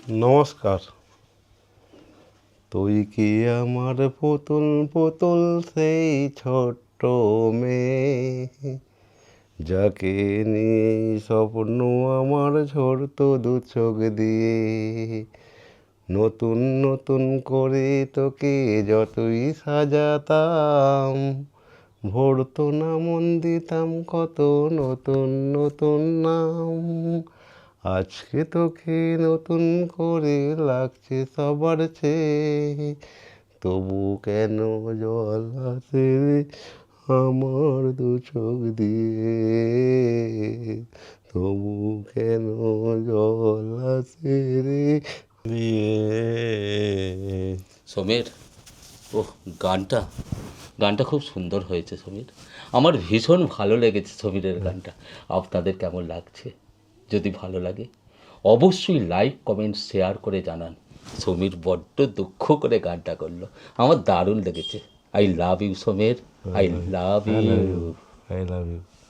নমস্কার। তুই কি আমার পুতুল পুতুল সেই ছোট্ট মেয়ে, যাকে নিয়ে স্বপ্ন আমার ঝরতো দু চোখ দিয়ে। নতুন নতুন করে তোকে যতই সাজাতাম, ভরতো না মন দিতাম কত নতুন নতুন নাম। আজকে তোকে নতুন করে লাগছে সবার চেয়ে, তবু কেন জল আসে রে আমার দু চোখ দিয়ে, তবু কেন জল আসে রে দিয়ে। সমীর, ওহ গানটা গানটা খুব সুন্দর হয়েছে সমীর। আমার ভীষণ ভালো লেগেছে সমীরের গানটা। আপনাদের কেমন লাগছে? যদি ভালো লাগে অবশ্যই লাইক কমেন্ট শেয়ার করে জানান। সমীর বড্ড দুঃখ করে গানটা করলো, আমার দারুণ লেগেছে। I love you Samir, I love I love you. you. I love you.